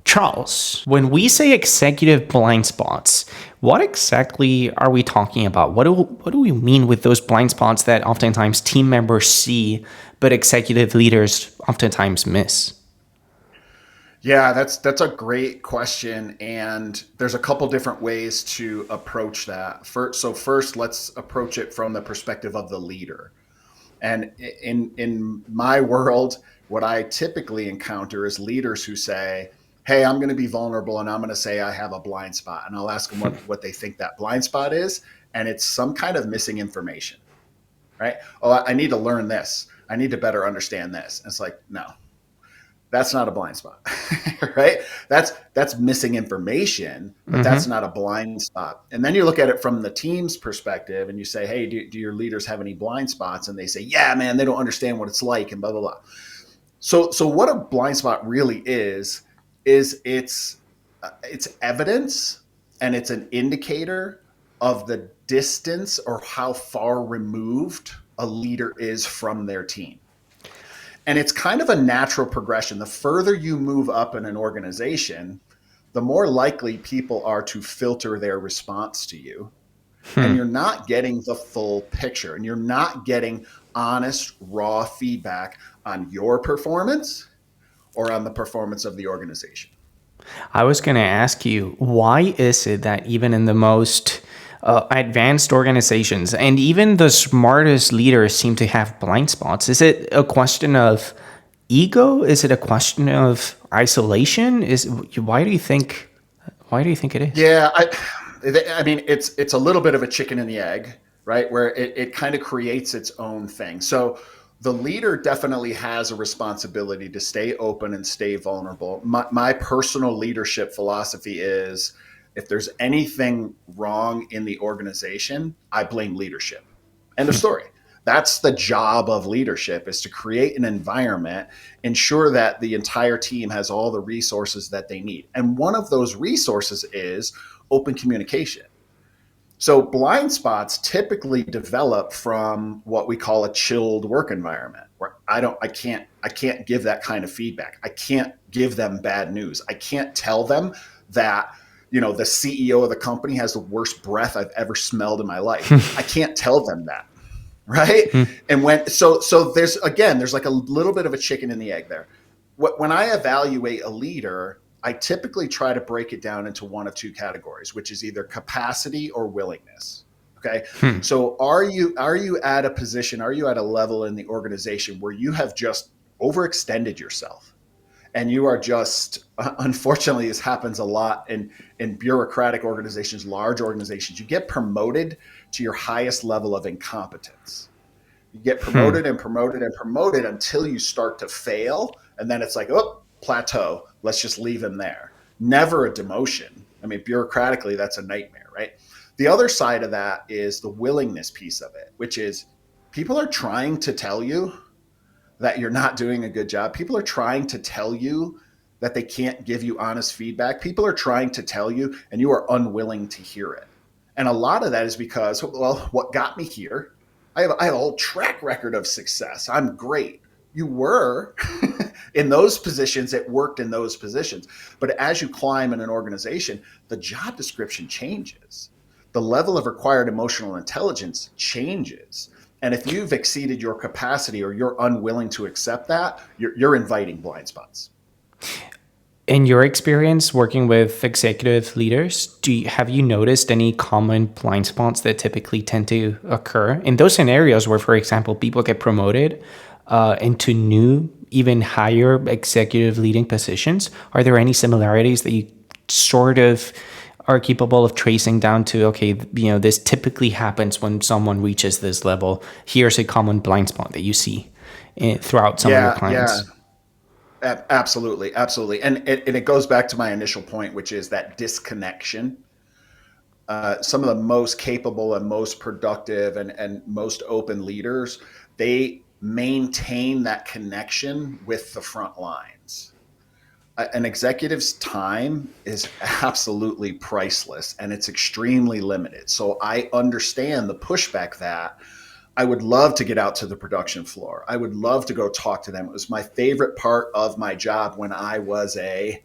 Charles, when we say executive blind spots, what exactly are we talking about? What do we mean with those blind spots that oftentimes team members see, but executive leaders oftentimes miss? Yeah, that's a great question, and there's a couple different ways to approach that. First, let's approach it from the perspective of the leader. And in my world, what I typically encounter is leaders who say, "Hey, I'm going to be vulnerable, and I'm going to say I have a blind spot," and I'll ask them what they think that blind spot is, and it's some kind of missing information, right? Oh, I need to learn this. I need to better understand this. And it's like, no, that's not a blind spot. Right? That's missing information, but that's Mm-hmm. not a blind spot. And then you look at it from the team's perspective and you say, hey, do your leaders have any blind spots? And they say, yeah, man, they don't understand what it's like and blah blah blah. So what a blind spot really is it's evidence, and it's an indicator of the distance or how far removed a leader is from their team. And it's kind of a natural progression. The further you move up in an organization, the more likely people are to filter their response to you. And Hmm. you're not getting the full picture, and you're not getting honest, raw feedback on your performance or on the performance of the organization. I was going to ask you, why is it that even in the most advanced organizations and even the smartest leaders seem to have blind spots? Is it a question of ego? Is it a question of isolation? Is why do you think why do you think it is? Yeah, I mean, it's a little bit of a chicken and the egg, right? Where it kind of creates its own thing. So the leader definitely has a responsibility to stay open and stay vulnerable. My personal leadership philosophy is, if there's anything wrong in the organization, I blame leadership. End of story. That's the job of leadership, is to create an environment, ensure that the entire team has all the resources that they need. And one of those resources is open communication. So blind spots typically develop from what we call a chilled work environment, where I can't give that kind of feedback. I can't give them bad news. I can't tell them that the CEO of the company has the worst breath I've ever smelled in my life. I can't tell them that, right? And there's like a little bit of a chicken and the egg there. When I evaluate a leader, I typically try to break it down into one of two categories, which is either capacity or willingness. Okay. Hmm. So are you at a position, are you at a level in the organization where you have just overextended yourself, and you are just, unfortunately, this happens a lot in bureaucratic organizations, large organizations. You get promoted to your highest level of incompetence. You get Hmm. promoted and promoted and promoted until you start to fail, and then it's like, oh, plateau, let's just leave him there. Never a demotion. I mean, bureaucratically, that's a nightmare, right? The other side of that is the willingness piece of it, which is, people are trying to tell you that you're not doing a good job. People are trying to tell you that they can't give you honest feedback. People are trying to tell you, and you are unwilling to hear it. And a lot of that is because, well, what got me here? I have a whole track record of success. I'm great. You were in those positions, it worked in those positions. But as you climb in an organization, the job description changes. The level of required emotional intelligence changes. And if you've exceeded your capacity or you're unwilling to accept that, you're inviting blind spots. In your experience working with executive leaders, have you noticed any common blind spots that typically tend to occur in those scenarios where, for example, people get promoted into new, even higher executive leading positions? Are there any similarities that you sort of are capable of tracing down to, okay, this typically happens when someone reaches this level. Here's a common blind spot that you see throughout some of your Yeah, yeah, clients. absolutely, absolutely. And it goes back to my initial point, which is that disconnection. Some of the most capable and most productive and most open leaders, they maintain that connection with the front lines. An executive's time is absolutely priceless, and it's extremely limited. So I understand the pushback that I would love to get out to the production floor. I would love to go talk to them. It was my favorite part of my job when I was a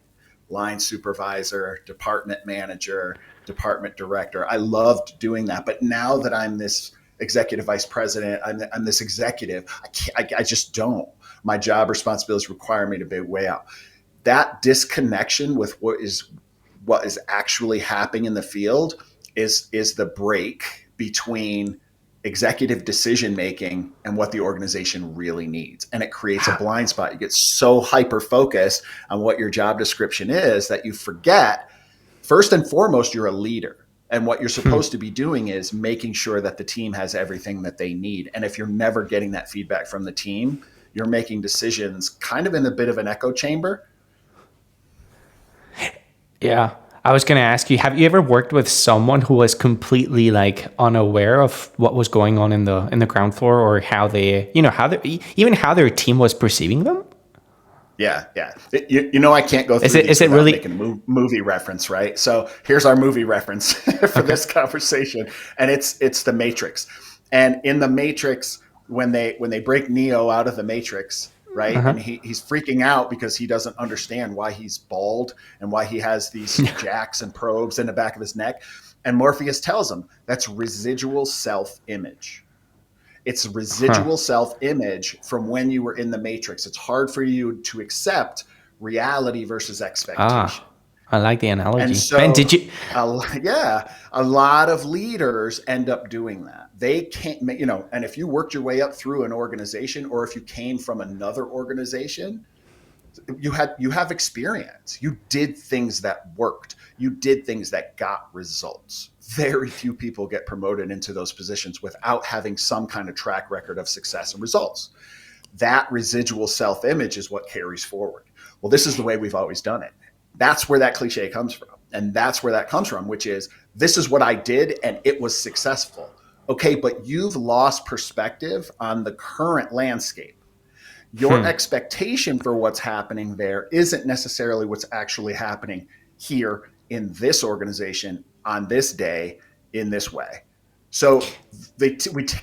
line supervisor, department manager, department director. I loved doing that. But now that I'm this executive vice president, I'm this executive, I just don't. My job responsibilities require me to be way out. That disconnection with what is actually happening in the field is the break between executive decision making and what the organization really needs. And it creates a blind spot. You get so hyper focused on what your job description is that you forget, first and foremost, you're a leader. And what you're supposed to be doing is making sure that the team has everything that they need. And if you're never getting that feedback from the team, you're making decisions kind of in a bit of an echo chamber. Yeah. I was going to ask you, have you ever worked with someone who was completely like unaware of what was going on in the ground floor, or how they, how they, even how their team was perceiving them? Yeah, yeah. I can't go through Is these it without really? making a movie reference, right? So here's our movie reference for Okay. this conversation, and it's the Matrix. And in the Matrix, when they break Neo out of the Matrix, right, Uh-huh. and he's freaking out because he doesn't understand why he's bald and why he has these jacks and probes in the back of his neck, and Morpheus tells him that's residual self-image. It's Huh. residual self-image from when you were in the Matrix. It's hard for you to accept reality versus Ah, expectation. I like the And analogy. Man, so, did you? yeah, a lot of leaders end up doing that. They can't, and if you worked your way up through an organization, or if you came from another organization, you have experience. You did things that worked. You did things that got results. Very few people get promoted into those positions without having some kind of track record of success and results. That residual self-image is what carries forward. Well, this is the way we've always done it. That's where that cliche comes from. And that's where that comes from, which is, this is what I did and it was successful. Okay, but you've lost perspective on the current landscape. Your Hmm. expectation for what's happening there isn't necessarily what's actually happening here in this organization on this day in this way. So we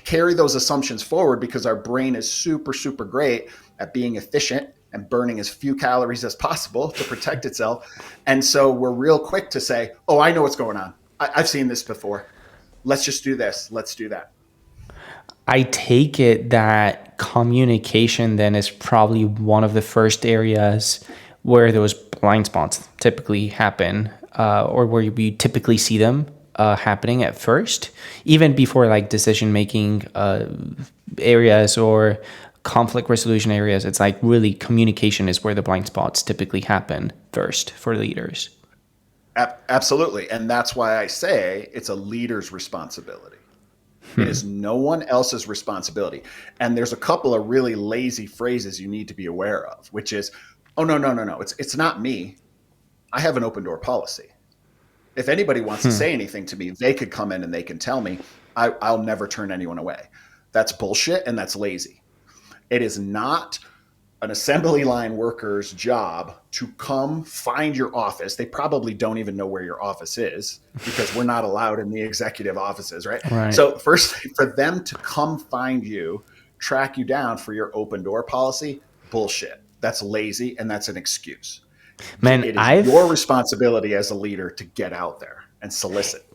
carry those assumptions forward because our brain is super, super great at being efficient and burning as few calories as possible to protect itself. And so we're real quick to say, oh, I know what's going on. I've seen this before. Let's just do this. Let's do that. I take it that communication then is probably one of the first areas where those blind spots typically happen, or where we typically see them happening at first, even before like decision making areas or conflict resolution areas. It's like really communication is where the blind spots typically happen first for leaders. Absolutely. And that's why I say it's a leader's responsibility. It Hmm. is no one else's responsibility. And there's a couple of really lazy phrases you need to be aware of, which is, oh, no, no, no, no. It's not me. I have an open door policy. If anybody wants to Hmm. say anything to me, they could come in and they can tell me. I'll never turn anyone away. That's bullshit and that's lazy. It is not an assembly line worker's job to come find your office. They probably don't even know where your office is because we're not allowed in the executive offices, right? Right. So, first, for them to come find you, track you down for your open door policy, bullshit. That's lazy and that's an excuse. Man, It is your I've responsibility as a leader to get out there and solicit.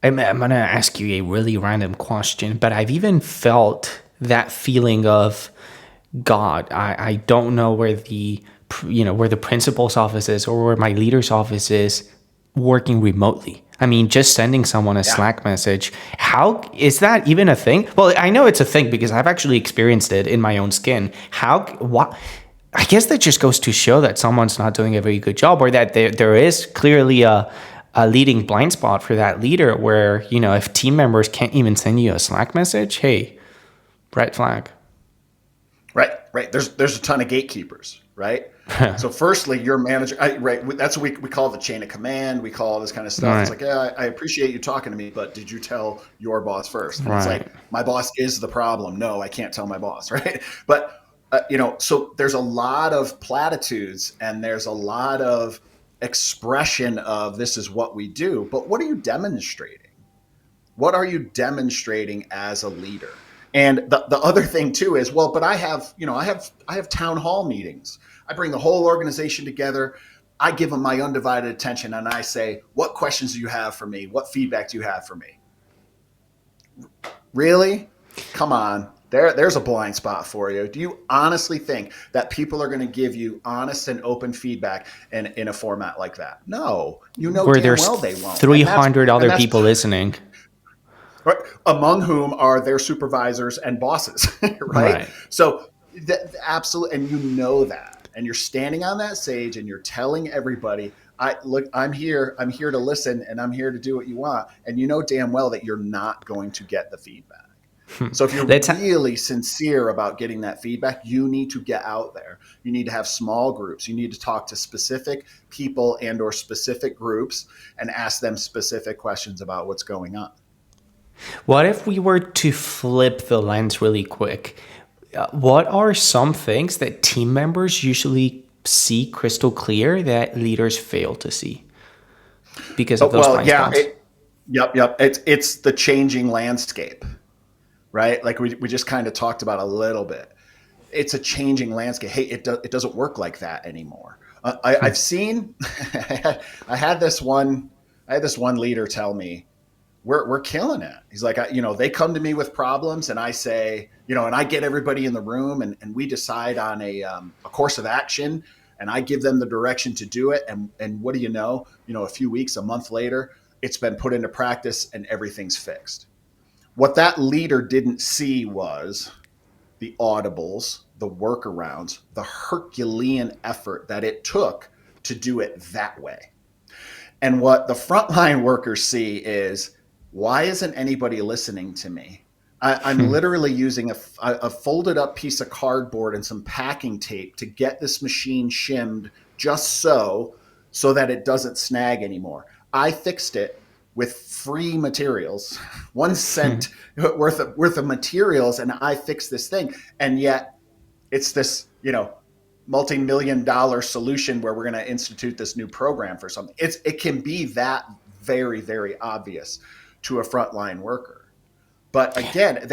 I'm gonna ask you a really random question, but I've even felt that feeling of God. I don't know where where the principal's office is or where my leader's office is working remotely. I mean, just sending someone a Yeah. Slack message. How is that even a thing? Well, I know it's a thing because I've actually experienced it in my own skin. How? What? I guess that just goes to show that someone's not doing a very good job, or that there is clearly a leading blind spot for that leader where, if team members can't even send you a Slack message, hey, red flag. Right, right. There's a ton of gatekeepers, right? So, firstly, your manager, right? That's what we call the chain of command. We call all this kind of stuff. It's Right, like, yeah, I appreciate you talking to me, but did you tell your boss first? And it's right. like, my boss is the problem. No, I can't tell my boss, right? But so there's a lot of platitudes and there's a lot of expression of this is what we do. But what are you demonstrating? What are you demonstrating as a leader? And the other thing too is, well, but I have town hall meetings. I bring the whole organization together. I give them my undivided attention and I say, what questions do you have for me? What feedback do you have for me? Really? Come on. There's a blind spot for you. Do you honestly think that people are going to give you honest and open feedback in a format like that? No, you know Where damn there's well they won't.300 And other that's people listening. right, among whom are their supervisors and bosses, right? Right. So absolutely, and you know that, and you're standing on that stage and you're telling everybody, I look, I'm here to listen, and I'm here to do what you want, and you know damn well that you're not going to get the feedback. So if you're Let's really sincere about getting that feedback, you need to get out there. You need to have small groups. You need to talk to specific people and or specific groups and ask them specific questions about what's going on. What if we were to flip the lens really quick? What are some things that team members usually see crystal clear that leaders fail to see because of Oh, those well, blind yeah, spots? yep. It's the changing landscape, right? Like we just kind of talked about a little bit. It's a changing landscape. Hey, it doesn't work like that anymore. I've seen. I had this one. I had this one leader tell me, we're killing it. He's like, they come to me with problems, and I say, and I get everybody in the room, and we decide on a course of action, and I give them the direction to do it. And what do you know? A few weeks, a month later, it's been put into practice, and everything's fixed. What that leader didn't see was the audibles, the workarounds, the Herculean effort that it took to do it that way. And what the frontline workers see is, why isn't anybody listening to me? I'm literally using a folded up piece of cardboard and some packing tape to get this machine shimmed just so that it doesn't snag anymore. I fixed it with free materials, 1 cent worth of materials, and I fixed this thing. And yet it's this, multi-million dollar solution where we're going to institute this new program for something. It can be that very, very obvious to a frontline worker. But again,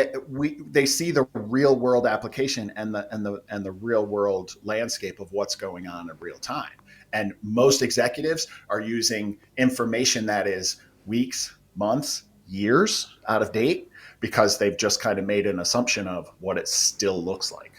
they see the real world application and the real world landscape of what's going on in real time. And most executives are using information that is weeks, months, years out of date because they've just kind of made an assumption of what it still looks like.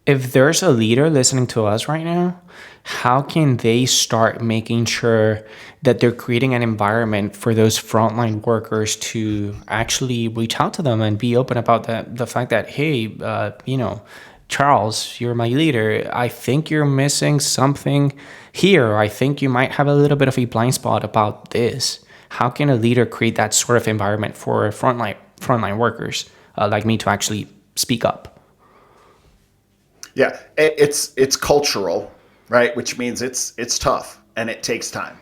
If there's a leader listening to us right now, how can they start making sure that they're creating an environment for those frontline workers to actually reach out to them and be open about the fact that, hey, Charles, you're my leader. I think you're missing something here. I think you might have a little bit of a blind spot about this. How can a leader create that sort of environment for frontline workers like me to actually speak up? Yeah, it's cultural, right? Which means it's tough and it takes time.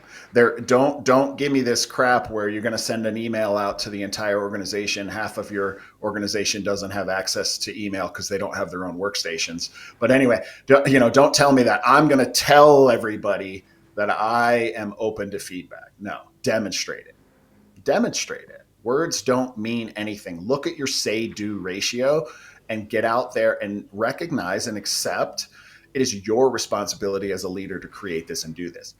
Don't give me this crap where you're going to send an email out to the entire organization. Half of your organization doesn't have access to email because they don't have their own workstations. But anyway, don't tell me that I'm going to tell everybody that I am open to feedback. No, demonstrate it. Demonstrate it. Words don't mean anything. Look at your say do ratio and get out there and recognize and accept it is your responsibility as a leader to create this and do this.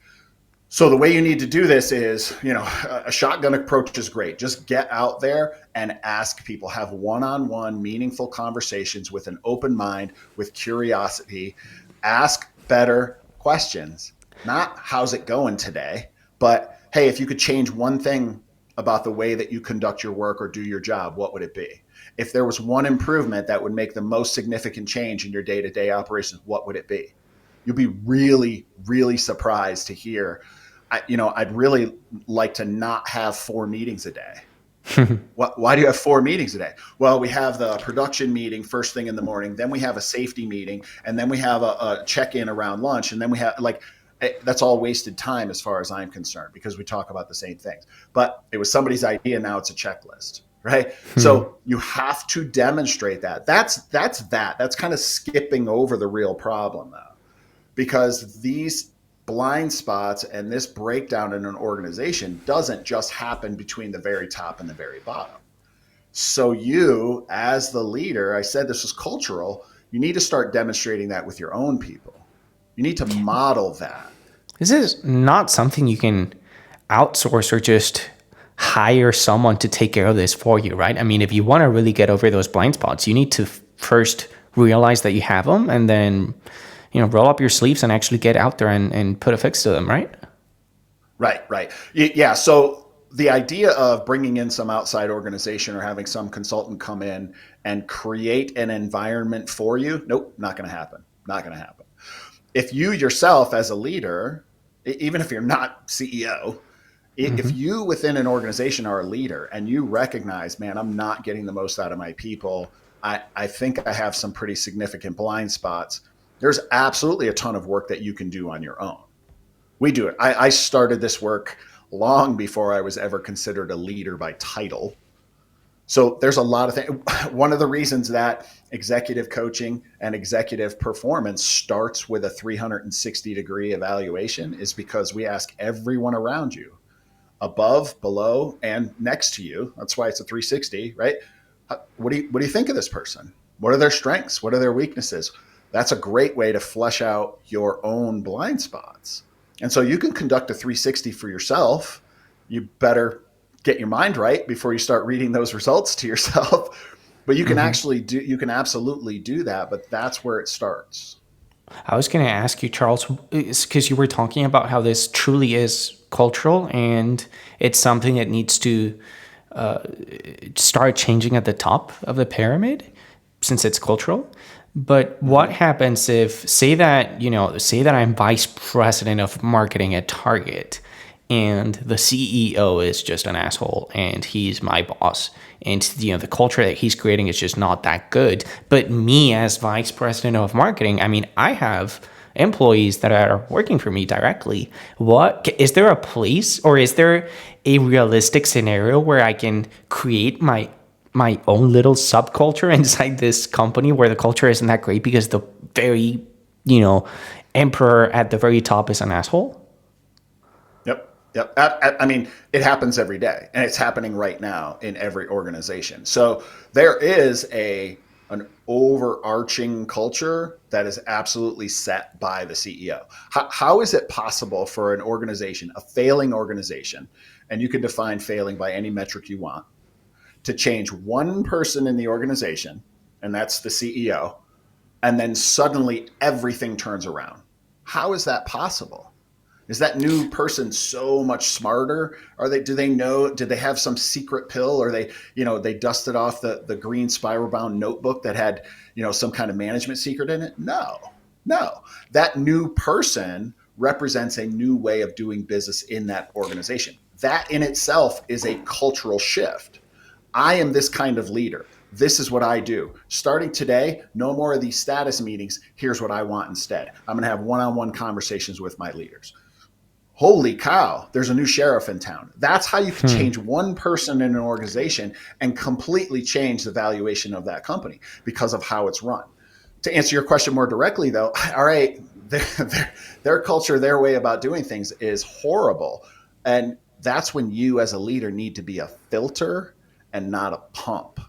So the way you need to do this is, a shotgun approach is great. Just get out there and ask people, have one-on-one meaningful conversations with an open mind, with curiosity. Ask better questions. Not how's it going today, but hey, if you could change one thing about the way that you conduct your work or do your job, what would it be? If there was one improvement that would make the most significant change in your day-to-day operations, what would it be? You'll be really, really surprised to hear. I'd really like to not have 4 meetings a day. Why do you have 4 meetings a day? Well, we have the production meeting first thing in the morning, then we have a safety meeting, and then we have a check-in around lunch, and then we have that's all wasted time as far as I'm concerned because we talk about the same things. But it was somebody's idea, now it's a checklist, right? So you have to demonstrate that. That's kind of skipping over the real problem though, because these blind spots and this breakdown in an organization doesn't just happen between the very top and the very bottom. So you, as the leader, I said this was cultural, you need to start demonstrating that with your own people. You need to model that. This is not something you can outsource or just hire someone to take care of this for you, right? I mean, if you want to really get over those blind spots, you need to first realize that you have them and then, roll up your sleeves and actually get out there and put a fix to them, right? Right, right. Yeah. So the idea of bringing in some outside organization or having some consultant come in and create an environment for you, nope, not going to happen. Not going to happen. If you yourself as a leader, even if you're not CEO, if Mm-hmm. you within an organization are a leader and you recognize, man, I'm not getting the most out of my people, I think I have some pretty significant blind spots, there's absolutely a ton of work that you can do on your own. We do it. I started this work long before I was ever considered a leader by title. So there's a lot of things. One of the reasons that executive coaching and executive performance starts with a 360-degree evaluation is because we ask everyone around you, above, below, and next to you. That's why it's a 360, right? What do you think of this person? What are their strengths? What are their weaknesses? That's a great way to flesh out your own blind spots. And so you can conduct a 360 for yourself. You better get your mind right before you start reading those results to yourself. But Mm-hmm. you can absolutely do that, but that's where it starts. I was going to ask you, Charles, because you were talking about how this truly is cultural and it's something that needs to start changing at the top of the pyramid since it's cultural. But what Mm-hmm. happens if, say that I'm vice president of marketing at Target and the CEO is just an asshole and he's my boss and the culture that he's creating is just not that good, but me as vice president of marketing, I mean, I have employees that are working for me directly. What is there a place or is there a realistic scenario where I can create my own little subculture inside this company where the culture isn't that great because the very, you know, emperor at the very top is an asshole? Yep. Yep. I mean, it happens every day, and it's happening right now in every organization. So there is an overarching culture that is absolutely set by the CEO. How is it possible for an organization, a failing organization, and you can define failing by any metric you want, to change one person in the organization, and that's the CEO, and then suddenly everything turns around? How is that possible? Is that new person so much smarter? Do they know, did they have some secret pill, or they dusted off the green spiral bound notebook that had, some kind of management secret in it? No, no. That new person represents a new way of doing business in that organization. That in itself is a cultural shift. I am this kind of leader. This is what I do. Starting today, no more of these status meetings. Here's what I want instead. I'm going to have one-on-one conversations with my leaders. Holy cow, there's a new sheriff in town. That's how you can Hmm. change one person in an organization and completely change the valuation of that company because of how it's run. To answer your question more directly, though, all right, their culture, their way about doing things is horrible. And that's when you, as a leader, need to be a filter and not a pump.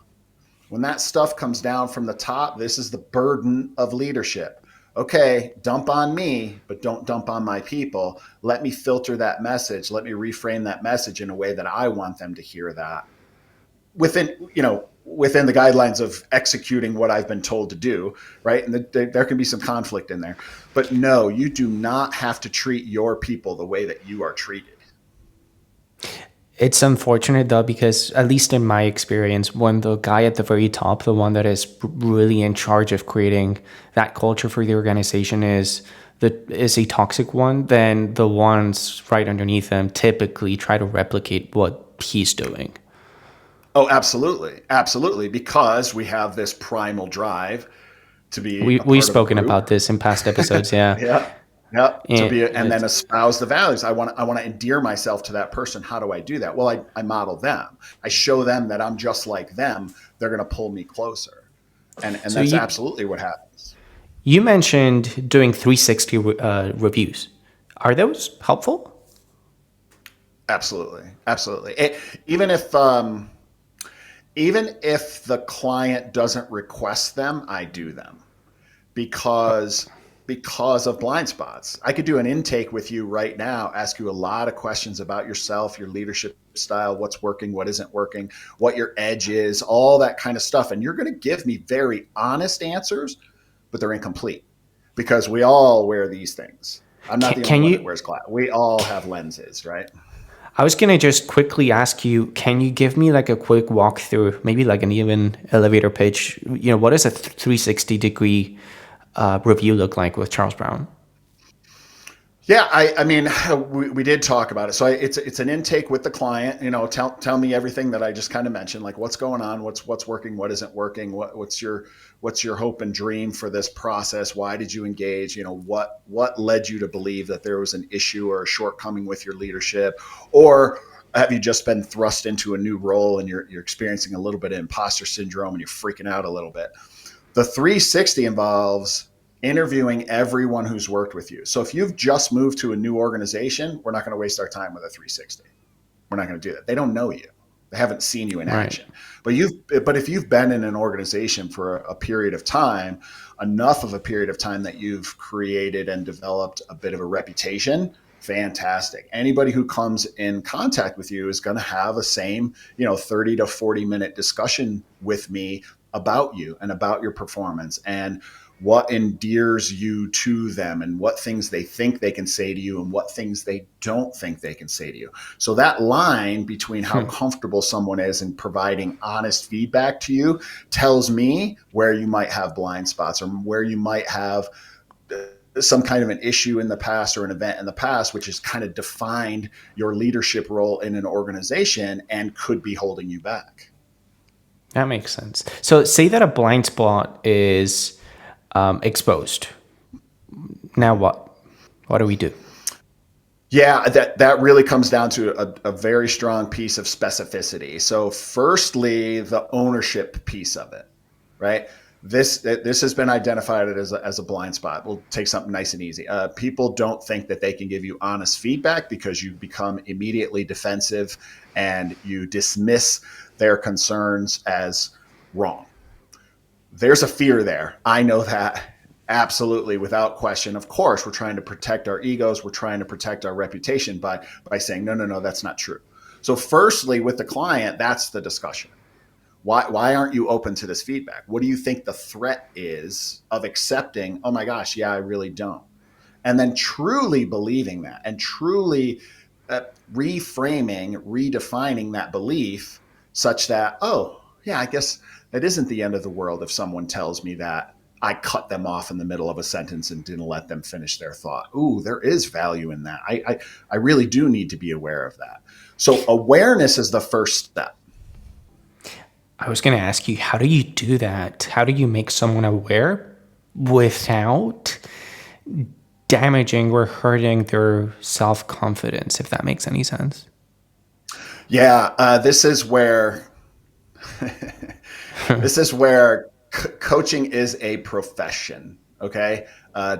When that stuff comes down from the top, this is the burden of leadership. Okay, dump on me, but don't dump on my people. Let me filter that message. Let me reframe that message in a way that I want them to hear that within the guidelines of executing what I've been told to do, right? And there can be some conflict in there. But no, you do not have to treat your people the way that you are treated. It's unfortunate though, because at least in my experience, when the guy at the very top, the one that is really in charge of creating that culture for the organization is a toxic one, then the ones right underneath him typically try to replicate what he's doing. Oh, absolutely. Absolutely. Because we have this primal drive to be a We've part of a spoken group. about this in past episodes, yeah, Yeah. Yeah. And then and espouse the values. I want to endear myself to that person. How do I do that? Well, I model them. I show them that I'm just like them. They're going to pull me closer. And so that's absolutely what happens. you mentioned doing 360 reviews. Are those helpful? Absolutely. Absolutely. Even if the client doesn't request them, I do them because because of blind spots. I could do an intake with you right now, ask you a lot of questions about yourself, your leadership style, what's working, what isn't working, what your edge is, all that kind of stuff. And you're going to give me very honest answers, but they're incomplete because we all wear these things. I'm not the only Can one that you? wears glasses. We all have lenses, right? I was gonna just quickly ask you, can you give me like a quick walkthrough, maybe like an even elevator pitch? What does a 360-degree review look like with Charles Brown? Yeah, I mean, we did talk about it. So it's an intake with the client. Tell me everything that I just kind of mentioned, like what's going on, what's working, what isn't working, what's your hope and dream for this process? Why did you engage? What led you to believe that there was an issue or a shortcoming with your leadership, or have you just been thrust into a new role and you're experiencing a little bit of imposter syndrome and you're freaking out a little bit? The 360 involves interviewing everyone who's worked with you. So if you've just moved to a new organization, we're not going to waste our time with a 360. We're not going to do that. They don't know you. They haven't seen you in Right. action. But if you've been in an organization for a period of time, enough of a period of time that you've created and developed a bit of a reputation, fantastic. Anybody who comes in contact with you is going to have a same, 30 to 40-minute discussion with me about you and about your performance and what endears you to them and what things they think they can say to you and what things they don't think they can say to you. So that line between how comfortable someone is in providing honest feedback to you tells me where you might have blind spots or where you might have some kind of an issue in the past or an event in the past, which has kind of defined your leadership role in an organization and could be holding you back. That makes sense. So say that a blind spot is exposed. Now what? What do we do? Yeah, that really comes down to a very strong piece of specificity. So firstly, the ownership piece of it, right? This has been identified as a blind spot. We'll take something nice and easy. People don't think that they can give you honest feedback because you become immediately defensive and you dismiss their concerns as wrong. There's a fear there. I know that absolutely, without question. Of course, we're trying to protect our egos. We're trying to protect our reputation by saying, no, that's not true. So firstly, with the client, that's the discussion. Why aren't you open to this feedback? What do you think the threat is of accepting, oh my gosh, yeah, I really don't. And then truly believing that and truly reframing, redefining that belief such that, oh, yeah, I guess it isn't the end of the world if someone tells me that I cut them off in the middle of a sentence and didn't let them finish their thought. Ooh, there is value in that. I really do need to be aware of that. So awareness is the first step. I was going to ask you, how do you do that? How do you make someone aware without damaging or hurting their self-confidence, if that makes any sense? Yeah, this is where coaching is a profession. Okay,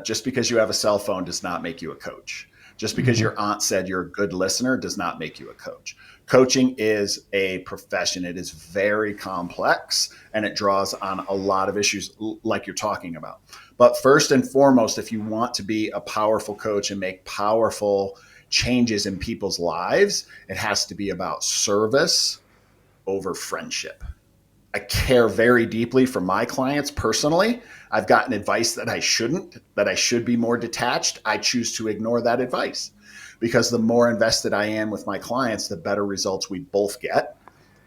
just because you have a cell phone does not make you a coach. Just because your aunt said you're a good listener does not make you a coach. Coaching is a profession. It is very complex and it draws on a lot of issues like you're talking about. But first and foremost, if you want to be a powerful coach and make powerful changes in people's lives, it has to be about service over friendship. I care very deeply for my clients personally. I've gotten advice that I shouldn't, that I should be more detached. I choose to ignore that advice because the more invested I am with my clients, the better results we both get.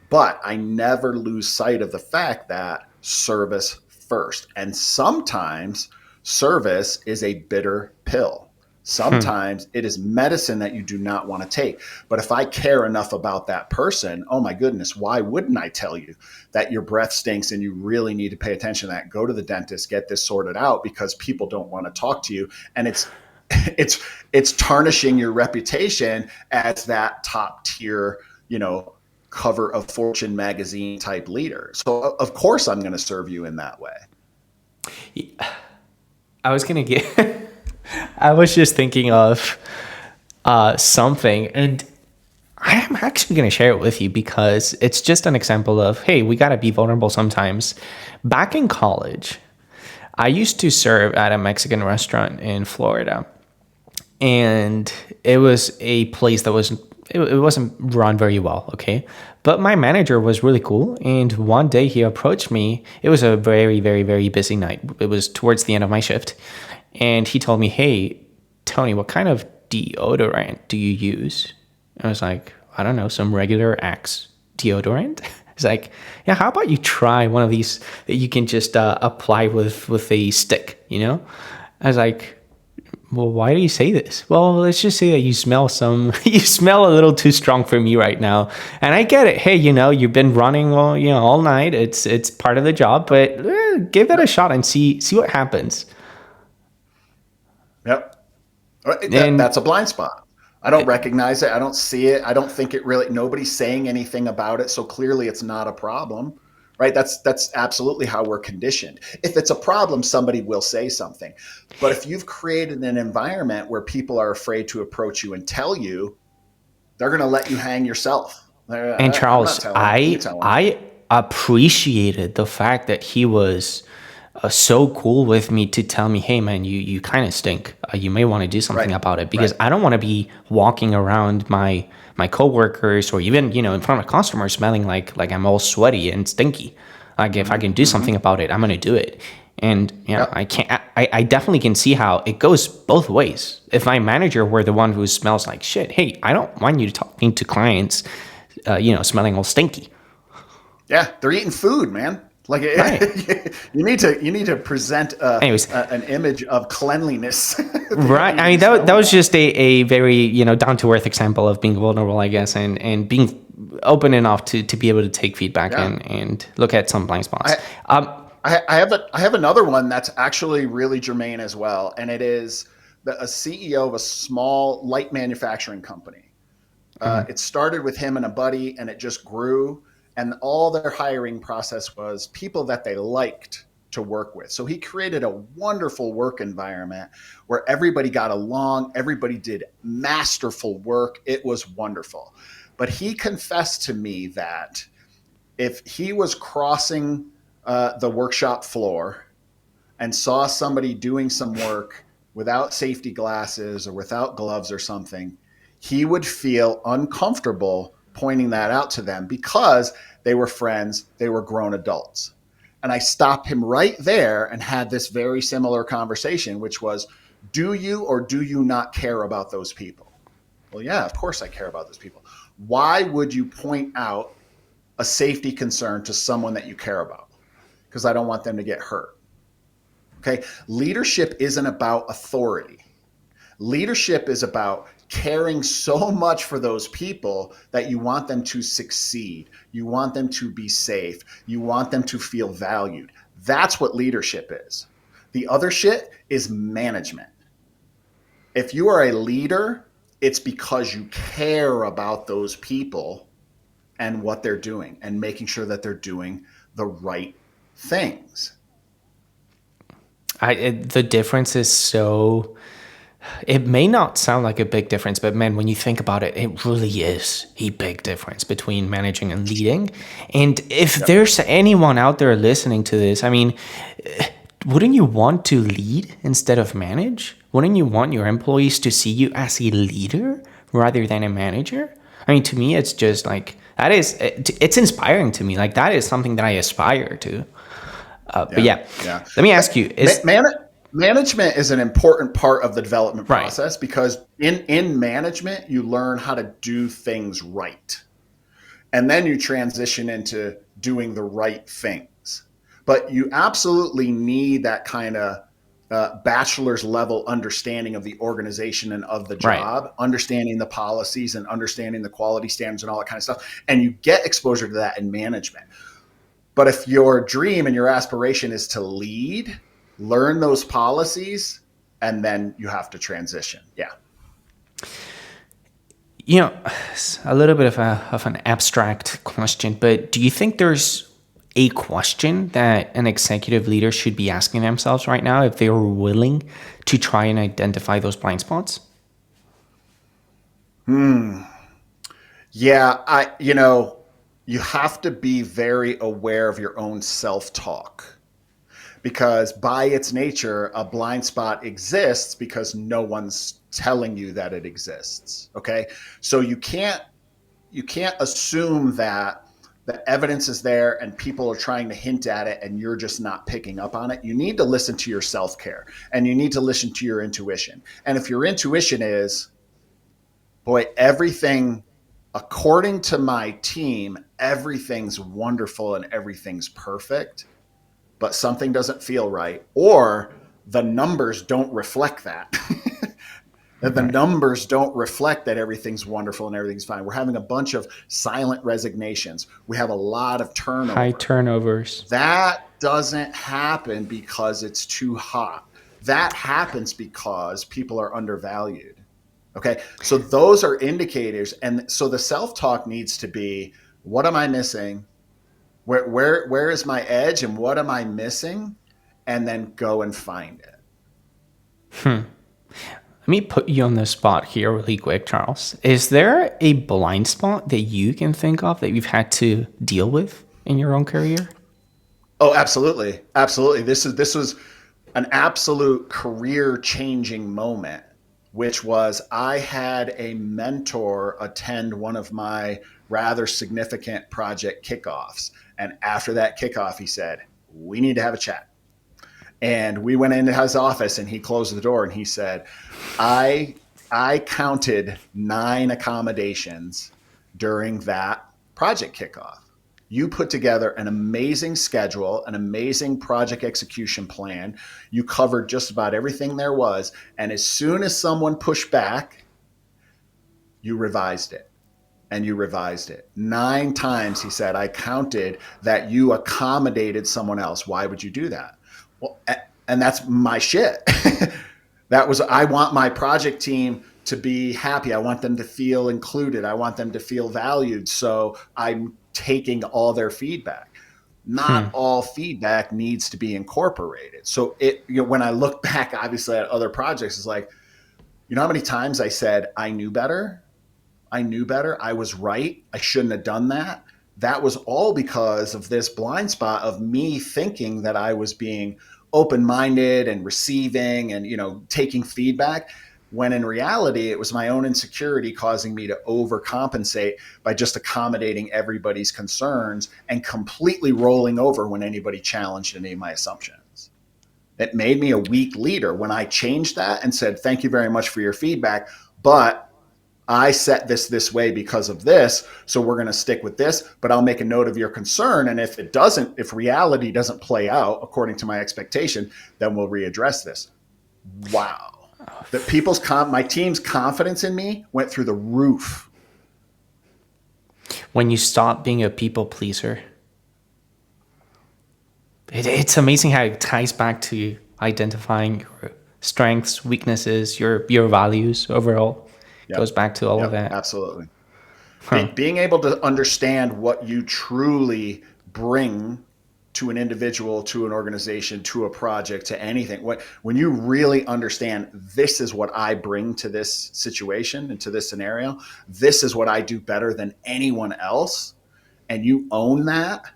But I never lose sight of the fact that service first. And sometimes service is a bitter pill. Sometimes it is medicine that you do not want to take. But if I care enough about that person, oh my goodness, why wouldn't I tell you that your breath stinks and you really need to pay attention to that? Go to the dentist, get this sorted out because people don't want to talk to you. And it's tarnishing your reputation as that top tier, cover of Fortune magazine type leader. So of course I'm going to serve you in that way. I was going to get... I was just thinking of something, and I'm actually going to share it with you because it's just an example of, hey, we got to be vulnerable sometimes. Back in college, I used to serve at a Mexican restaurant in Florida, and it was a place that it wasn't run very well. Okay, but my manager was really cool, and one day he approached me. It was a very, very, very busy night. It was towards the end of my shift, and he told me, "Hey, Tony, what kind of deodorant do you use?" I was like, "I don't know, some regular Axe deodorant." It's like, "Yeah, how about you try one of these that you can just apply with a stick, you know?" I was like, "Well, why do you say this?" "Well, let's just say that you smell you smell a little too strong for me right now." And I get it. Hey, you've been running all night. It's part of the job, but give that a shot and see what happens. Yep. And That's a blind spot. I don't recognize it. I don't see it. I don't think it really, nobody's saying anything about it. So clearly it's not a problem, right? That's absolutely how we're conditioned. If it's a problem, somebody will say something. But if you've created an environment where people are afraid to approach you and tell you, they're going to let you hang yourself. and I'm not Charles, telling. You I tell them. I appreciated the fact that he was so cool with me to tell me, "Hey, man, you kind of stink. You may want to do something Right. about it," Right. because I don't want to be walking around my coworkers or even in front of customers smelling like I'm all sweaty and stinky. Like if I can do something about it, I'm gonna do it. And Yep. I can't. I definitely can see how it goes both ways. If my manager were the one who smells like shit, hey, I don't want you talking to clients, smelling all stinky. Yeah. They're eating food, man. Like Right. you need to present Anyways, an image of cleanliness. They don't right. need I to mean, be that smelling was bad. just a very, down to earth example of being vulnerable, I guess, and being open enough to be able to take feedback Yeah. and look at some blind spots. I, I have another one that's actually really germane as well, and it is a CEO of a small light manufacturing company. It started with him and a buddy, and it just grew. And all their hiring process was people that they liked to work with. So he created a wonderful work environment where everybody got along, everybody did masterful work. It was wonderful. But he confessed to me that if he was crossing the workshop floor and saw somebody doing some work without safety glasses or without gloves or something, he would feel uncomfortable pointing that out to them because they were friends, they were grown adults. And I stopped him right there and had this very similar conversation, which was, do you or do you not care about those people? Well, yeah, of course I care about those people. Why would you point out a safety concern to someone that you care about? Because I don't want them to get hurt. Okay. Leadership isn't about authority. Leadership is about caring so much for those people that you want them to succeed. You want them to be safe. You want them to feel valued. That's what leadership is. The other shit is management. If you are a leader, it's because you care about those people and what they're doing and making sure that they're doing the right things. The difference is so. It may not sound like a big difference, but man, when you think about it, it really is a big difference between managing and leading. And if Yep. there's anyone out there listening to this, I mean, wouldn't you want to lead instead of manage? Wouldn't you want your employees to see you as a leader rather than a manager? I mean, to me, it's just like that is it's inspiring to me. Like that is something that I aspire to. But Yeah. yeah, Yeah. let me ask you: Ma- is man- Management is an important part of the development right? process because in management, you learn how to do things right. And then you transition into doing the right things. But you absolutely need that kind of bachelor's level understanding of the organization and of the Right. job, understanding the policies and understanding the quality standards and all that kind of stuff. And you get exposure to that in management. But if your dream and your aspiration is to lead, learn those policies, and then you have to transition. Yeah. You know, a little bit of an abstract question, but do you think there's a question that an executive leader should be asking themselves right now if they were willing to try and identify those blind spots? Yeah, you have to be very aware of your own self-talk because by its nature, a blind spot exists because no one's telling you that it exists. Okay. So you can't assume that the evidence is there and people are trying to hint at it and you're just not picking up on it. You need to listen to your self-care and you need to listen to your intuition. And if your intuition is, boy, everything, according to my team, everything's wonderful and everything's perfect, but something doesn't feel right, or the numbers don't reflect that. That the Right. numbers don't reflect that everything's wonderful and everything's fine. We're having a bunch of silent resignations. We have a lot of High turnover. turnovers. That doesn't happen because it's too hot. That happens because people are undervalued. Okay. So those are indicators. And so the self-talk needs to be, what am I missing? Where is my edge and what am I missing? And then go and find it. Let me put you on the spot here really quick, Charles. Is there a blind spot that you can think of that you've had to deal with in your own career? Oh, absolutely. Absolutely. This was an absolute career changing moment, which was I had a mentor attend one of my rather significant project kickoffs. And after that kickoff, he said, we need to have a chat. And we went into his office and he closed the door and he said, I I counted 9 accommodations during that project kickoff. You put together an amazing schedule, an amazing project execution plan. You covered just about everything there was. And as soon as someone pushed back, you revised it and you revised it. 9 times, he said, I counted that you accommodated someone else. Why would you do that? Well, and that's my shit. I want my project team to be happy. I want them to feel included. I want them to feel valued. So I'm taking all their feedback. Not all feedback needs to be incorporated. So when I look back, obviously at other projects, it's like, you know how many times I said, I knew better. I knew better. I was right. I shouldn't have done that. That was all because of this blind spot of me thinking that I was being open-minded and receiving and, taking feedback, when in reality, it was my own insecurity causing me to overcompensate by just accommodating everybody's concerns and completely rolling over when anybody challenged any of my assumptions. It made me a weak leader when I changed that and said, thank you very much for your feedback, but I set this way because of this, so we're going to stick with this, but I'll make a note of your concern. And if reality doesn't play out according to my expectation, then we'll readdress this. Wow. My team's confidence in me went through the roof. When you stop being a people pleaser, it's amazing how it ties back to identifying your strengths, weaknesses, your values overall. Yep. Goes back to all of Yep, that. absolutely. Being able to understand what you truly bring to an individual, to an organization, to a project, to anything. When you really understand, this is what I bring to this situation and to this scenario, this is what I do better than anyone else, and you own that,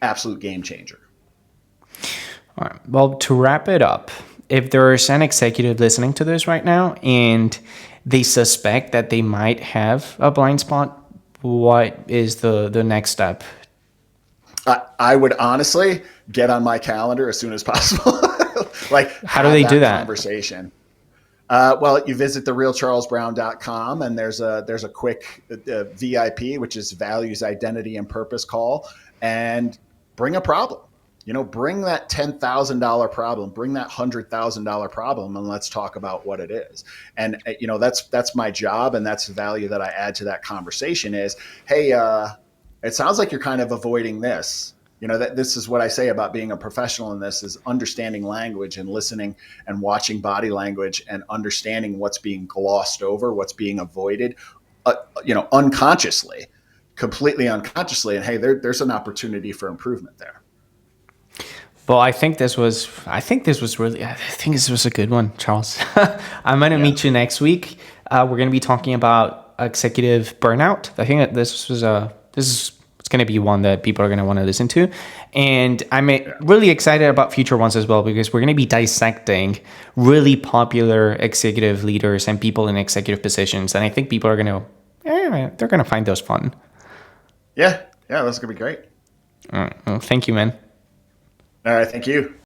absolute game changer. All right. Well, to wrap it up, if there's an executive listening to this right now and they suspect that they might have a blind spot, what is the next step? I would honestly get on my calendar as soon as possible. How do they do that? Conversation. Well, you visit therealcharlesbrown.com and there's a quick VIP, which is values, identity, and purpose call, and bring a problem. Bring that $10,000 problem, bring that $100,000 problem, and let's talk about what it is. And that's my job, and that's the value that I add to that conversation. Is, hey, it sounds like you're kind of avoiding this. That this is what I say about being a professional in this, is understanding language and listening and watching body language and understanding what's being glossed over, what's being avoided, unconsciously, completely unconsciously. And hey, there's an opportunity for improvement there. Well, I think this was a good one, Charles. I'm going to meet you next week. We're going to be talking about executive burnout. I think that it's it's going to be one that people are going to want to listen to. And I'm Yeah. really excited about future ones as well, because we're going to be dissecting really popular executive leaders and people in executive positions. And I think people are going to, they're going to find those fun. Yeah. Yeah. That's going to be great. Well, thank you, man. All right. Thank you.